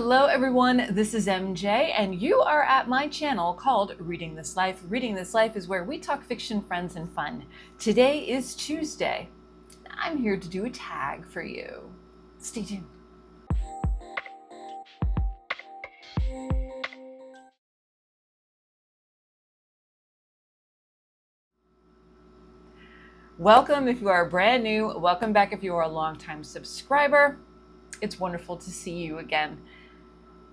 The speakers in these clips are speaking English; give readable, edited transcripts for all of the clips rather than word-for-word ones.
Hello everyone, this is MJ and you are at my channel called Reading This Life. Reading This Life is where we talk fiction, friends, and fun. Today is Tuesday. I'm here to do a tag for you. Stay tuned. Welcome if you are brand new. Welcome back if you are a longtime subscriber. It's wonderful to see you again.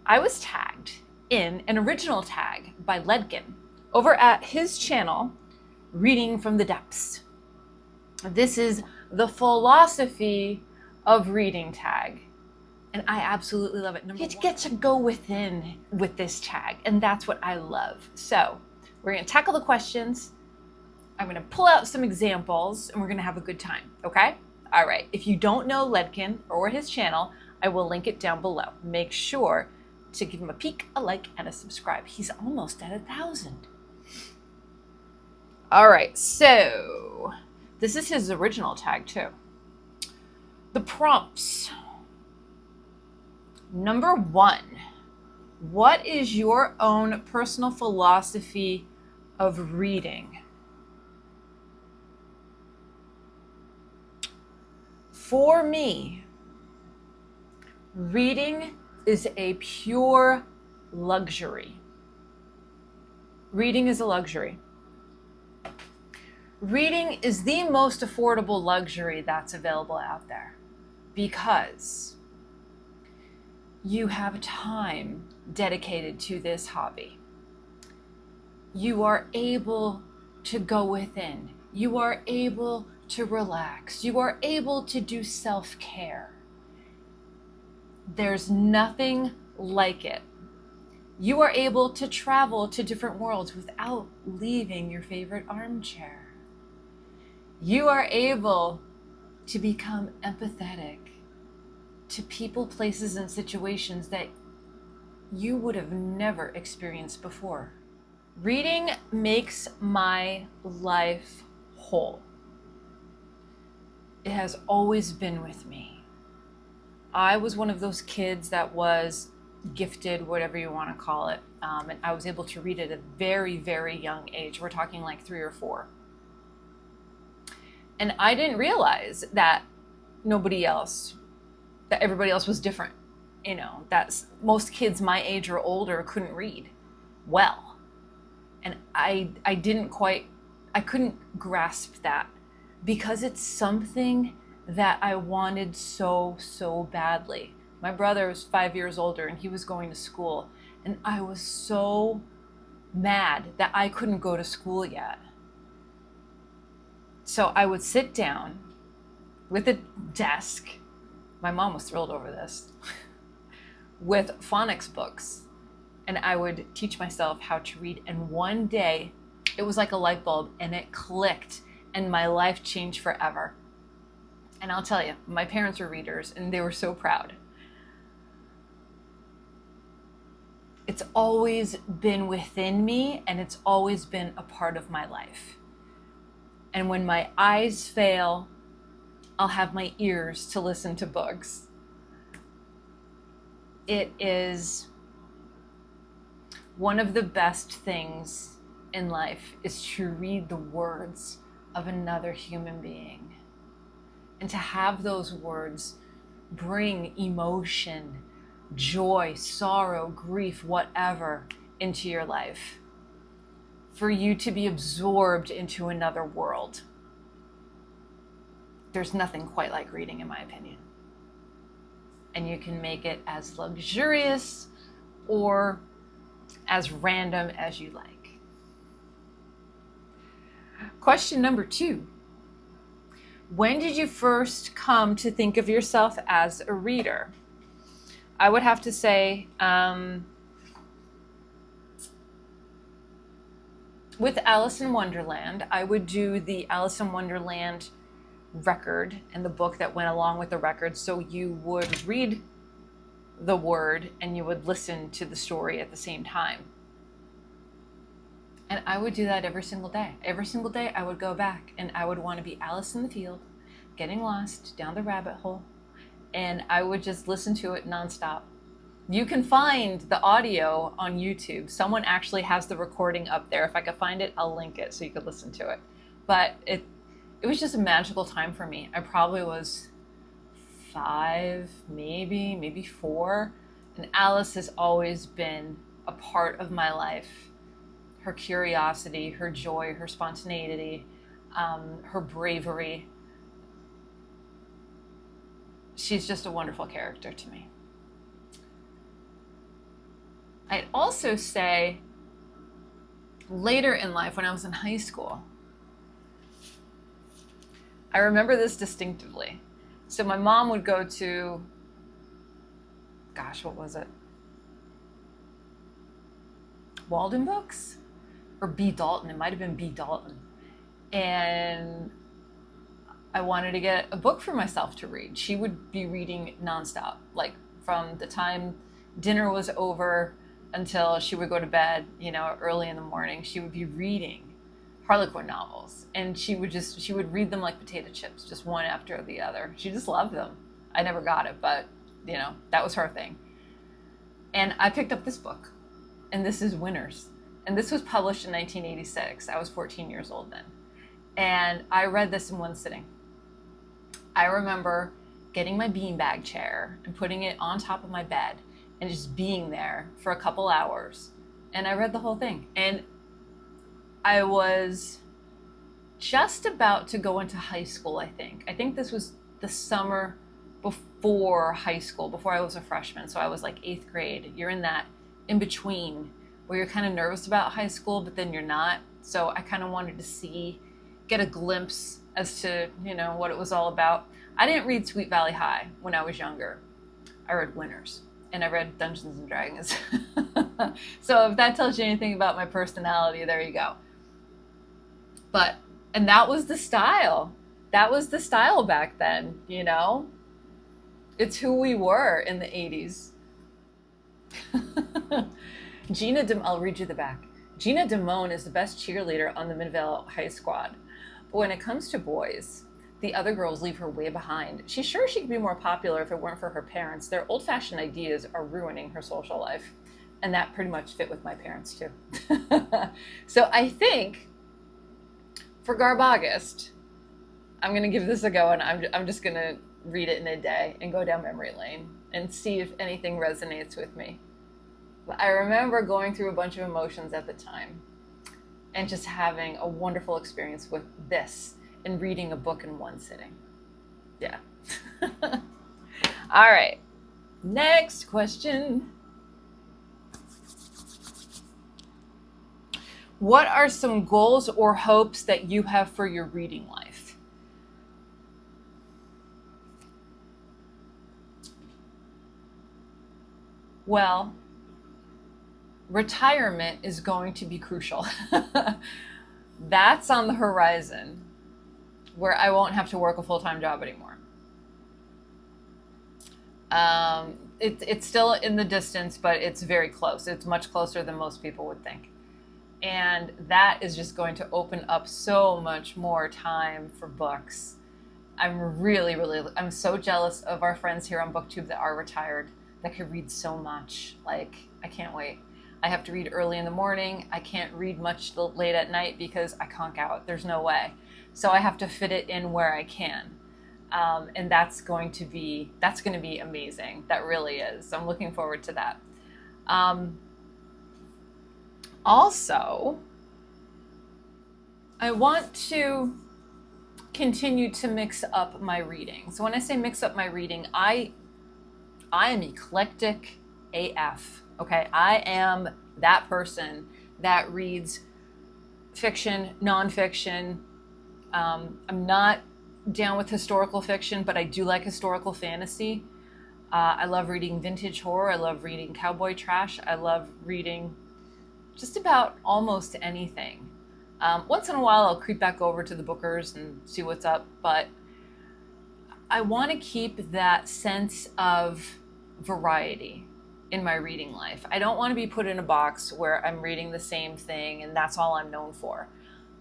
I was tagged in an original tag by Ledkin over at his channel, Reading from the Depths. This is the philosophy of reading tag, and I absolutely love it. You get to go within with this tag, and that's what I love. So we're going to tackle the questions. I'm going to pull out some examples, and we're going to have a good time, okay? All right. If you don't know Ledkin or his channel, I will link it down below. Make sure to give him a peek, a like, and a subscribe. He's almost at 1,000. All right, so this is his original tag too. The prompts. Number 1, what is your own personal philosophy of reading? For me, reading is a pure luxury. Reading is a luxury. Reading is the most affordable luxury that's available out there because you have time dedicated to this hobby. You are able to go within. You are able to relax. You are able to do self-care. There's nothing like it. You are able to travel to different worlds without leaving your favorite armchair. You are able to become empathetic to people, places, and situations that you would have never experienced before. Reading makes my life whole. It has always been with me. I was one of those kids that was gifted, whatever you want to call it, and I was able to read at a very, very young age. We're talking like 3 or 4. And I didn't realize that everybody else was different. You know, that most kids my age or older couldn't read well. And I couldn't grasp that because it's something that I wanted so badly. My brother was 5 years older and he was going to school, and I was so mad that I couldn't go to school yet. So I would sit down with a desk, my mom was thrilled over this, with phonics books, and I would teach myself how to read. And one day it was like a light bulb and it clicked and my life changed forever. And I'll tell you, my parents were readers and they were so proud. It's always been within me and it's always been a part of my life. And when my eyes fail, I'll have my ears to listen to books. It is one of the best things in life is to read the words of another human being. And to have those words bring emotion, joy, sorrow, grief, whatever, into your life. For you to be absorbed into another world. There's nothing quite like reading, in my opinion. And you can make it as luxurious or as random as you like. Question number 2. When did you first come to think of yourself as a reader? I would have to say, with Alice in Wonderland, I would do the Alice in Wonderland record and the book that went along with the record. So you would read the word and you would listen to the story at the same time. And I would do that every single day. Every single day I would go back and I would want to be Alice in the field, getting lost down the rabbit hole. And I would just listen to it nonstop. You can find the audio on YouTube. Someone actually has the recording up there. If I could find it, I'll link it so you could listen to it. But it was just a magical time for me. I probably was 5, maybe 4. And Alice has always been a part of my life. Her curiosity, her joy, her spontaneity, her bravery. She's just a wonderful character to me. I'd also say later in life, when I was in high school, I remember this distinctively. So my mom would go to, gosh, what was it? Walden Books? Or B. Dalton. It might have been B. Dalton. And I wanted to get a book for myself to read. She would be reading nonstop, like from the time dinner was over until she would go to bed, early in the morning. She would be reading Harlequin novels, and she would read them like potato chips, just one after the other. She just loved them. I never got it, but that was her thing. And I picked up this book, and this is Winners. And this was published in 1986. I was 14 years old then. And I read this in one sitting. I remember getting my beanbag chair and putting it on top of my bed and just being there for a couple hours. And I read the whole thing. And I was just about to go into high school, I think. I think this was the summer before high school, before I was a freshman. So I was like 8th grade. You're in that in between where you're kind of nervous about high school, but then you're not. So I kind of wanted to get a glimpse as to, what it was all about. I didn't read Sweet Valley High when I was younger. I read Winners, and I read Dungeons and Dragons. So if that tells you anything about my personality, there you go. And that was the style. That was the style back then, It's who we were in the 80s. I'll read you the back. Gina Damone is the best cheerleader on the Midvale High squad. But when it comes to boys, the other girls leave her way behind. She's sure she could be more popular if it weren't for her parents. Their old-fashioned ideas are ruining her social life. And that pretty much fit with my parents too. So I think for Garbogust, I'm going to give this a go, and I'm just going to read it in a day and go down memory lane and see if anything resonates with me. But I remember going through a bunch of emotions at the time and just having a wonderful experience with this and reading a book in one sitting. Yeah. All right. Next question. What are some goals or hopes that you have for your reading life? Well, retirement is going to be crucial. That's on the horizon, where I won't have to work a full-time job anymore. It's still in the distance, but it's very close. It's much closer than most people would think. And that is just going to open up so much more time for books. I'm I'm so jealous of our friends here on BookTube that are retired, that could read so much. Like, I can't wait. I have to read early in the morning. I can't read much late at night because I conk out. There's no way. So I have to fit it in where I can. And that's going to be amazing. That really is. I'm looking forward to that. Also, I want to continue to mix up my reading. So when I say mix up my reading, I am eclectic AF. Okay, I am that person that reads fiction, nonfiction. I'm not down with historical fiction, but I do like historical fantasy. I love reading vintage horror. I love reading cowboy trash. I love reading just about almost anything. Once in a while, I'll creep back over to the bookers and see what's up, but I want to keep that sense of variety in my reading life. I don't want to be put in a box where I'm reading the same thing and that's all I'm known for.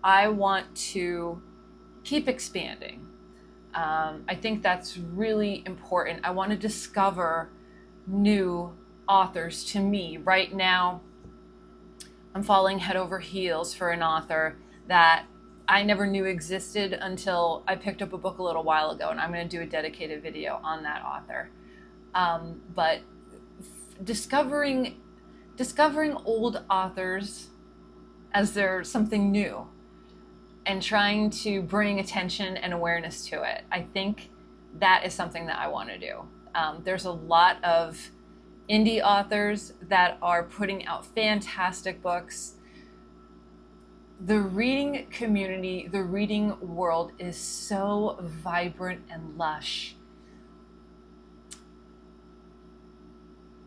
I want to keep expanding. I think that's really important. I want to discover new authors to me right now. I'm falling head over heels for an author that I never knew existed until I picked up a book a little while ago, and I'm going to do a dedicated video on that author. But discovering old authors as they're something new and trying to bring attention and awareness to it, I think that is something that I want to do. There's a lot of indie authors that are putting out fantastic books. The reading community, the reading world is so vibrant and lush.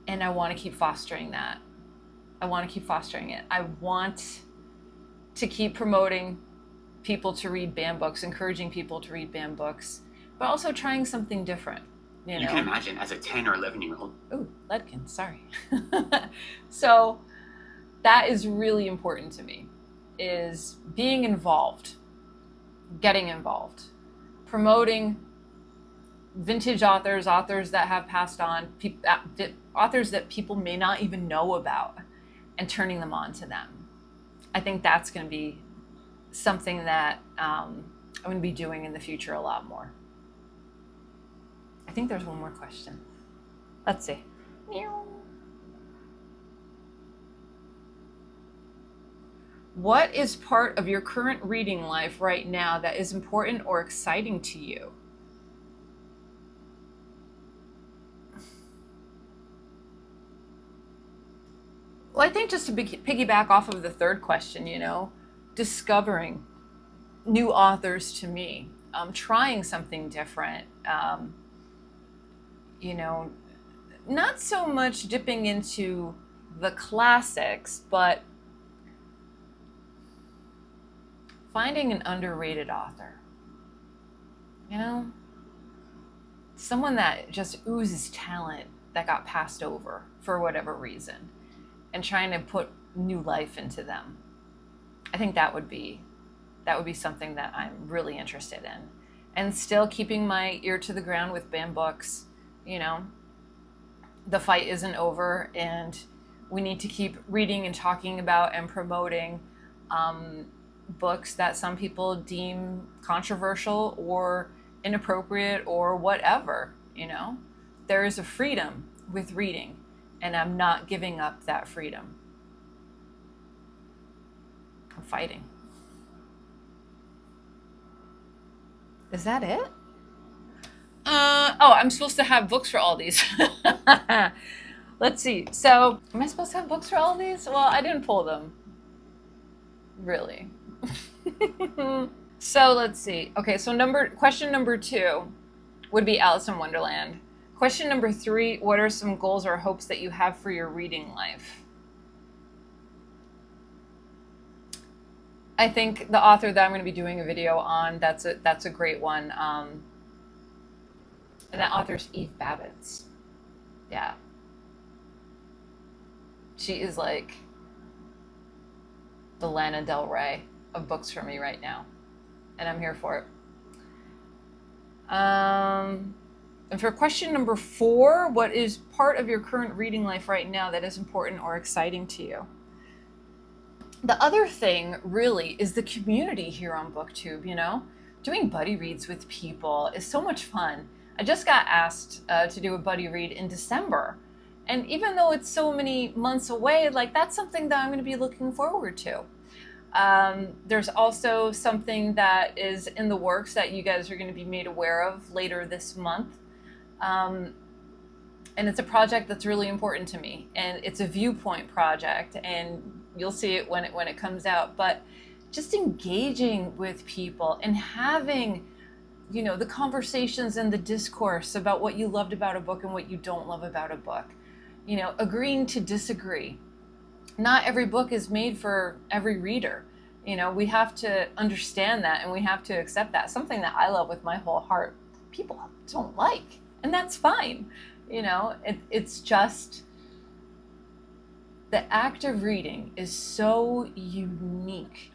And I want to keep fostering that. I want to keep fostering it. I want to keep promoting people to read banned books, encouraging people to read banned books, but also trying something different. You can imagine as a 10 or 11-year-old. Ooh, Ledkin, sorry. So that is really important to me, is being involved, getting involved, promoting vintage authors, authors that have passed on, authors that people may not even know about, and turning them on to them. I think that's going to be something that I'm going to be doing in the future a lot more. I think there's one more question. Let's see. What is part of your current reading life right now that is important or exciting to you? Well, I think just to piggyback off of the third question, discovering new authors to me, trying something different, not so much dipping into the classics, but finding an underrated author, someone that just oozes talent that got passed over for whatever reason, and trying to put new life into them. I think that would be something that I'm really interested in, and still keeping my ear to the ground with banned books. The fight isn't over, and we need to keep reading and talking about and promoting books that some people deem controversial or inappropriate or whatever. There is a freedom with reading, and I'm not giving up that freedom. I'm fighting. Is that it? I'm supposed to have books for all these. Let's see. So, am I supposed to have books for all these? Well, I didn't pull them. Really. So, let's see. Okay, so question number 2 would be Alice in Wonderland. Question number 3, what are some goals or hopes that you have for your reading life? I think the author that I'm going to be doing a video on, that's a great one. And that author's Eve Babbitt's. Yeah. She is like the Lana Del Rey of books for me right now. And I'm here for it. And for question number 4, what is part of your current reading life right now that is important or exciting to you? The other thing really is the community here on BookTube, Doing buddy reads with people is so much fun. I just got asked to do a buddy read in December. And even though it's so many months away, that's something that I'm going to be looking forward to. There's also something that is in the works that you guys are going to be made aware of later this month. And it's a project that's really important to me. And it's a viewpoint project. And you'll see it when it comes out. But just engaging with people and having the conversations and the discourse about what you loved about a book and what you don't love about a book. Agreeing to disagree. Not every book is made for every reader. We have to understand that, and we have to accept that. Something that I love with my whole heart, people don't like, and that's fine. It's just the act of reading is so unique.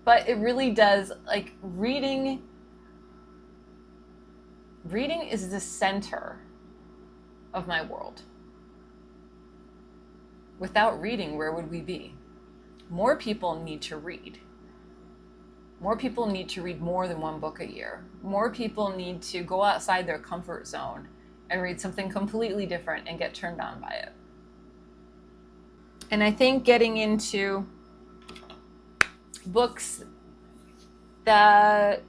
But it really does, reading is the center of my world. Without reading, where would we be? More people need to read. More people need to read more than one book a year. More people need to go outside their comfort zone and read something completely different and get turned on by it. And I think getting into books that,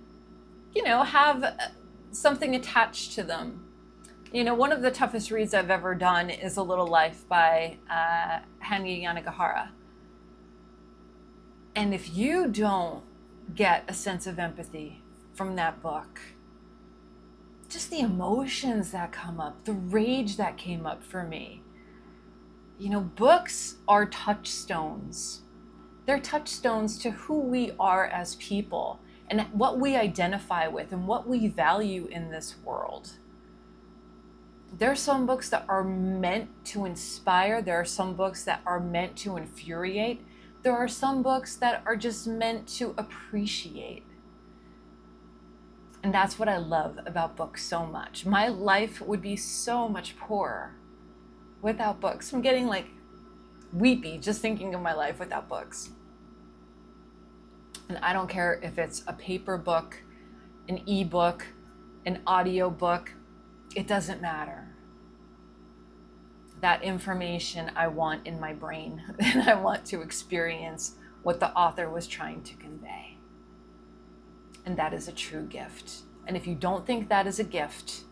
have something attached to them. One of the toughest reads I've ever done is A Little Life by Hanya Yanagihara. And if you don't get a sense of empathy from that book, just the emotions that come up, the rage that came up for me. Books are touchstones. They're touchstones to who we are as people and what we identify with and what we value in this world. There are some books that are meant to inspire. There are some books that are meant to infuriate. There are some books that are just meant to appreciate. And that's what I love about books so much. My life would be so much poorer without books. I'm getting weepy just thinking of my life without books. And I don't care if it's a paper book, an ebook, an audio book, it doesn't matter. That information I want in my brain, and I want to experience what the author was trying to convey. And that is a true gift. And if you don't think that is a gift,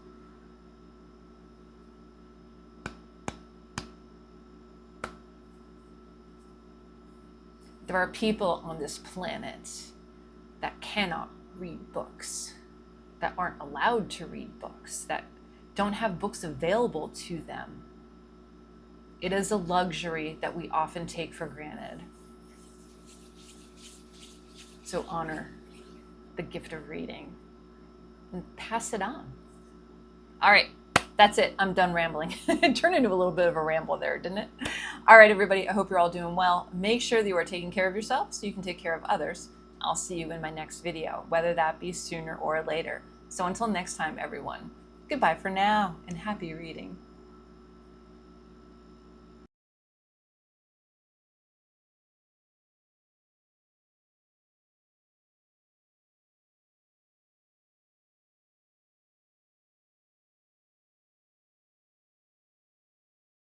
there are people on this planet that cannot read books, that aren't allowed to read books, that don't have books available to them. It is a luxury that we often take for granted. So honor the gift of reading and pass it on. All right, that's it. I'm done rambling. It turned into a little bit of a ramble there, didn't it? All right, everybody, I hope you're all doing well. Make sure that you are taking care of yourself so you can take care of others. I'll see you in my next video, whether that be sooner or later. So until next time, everyone, goodbye for now and happy reading.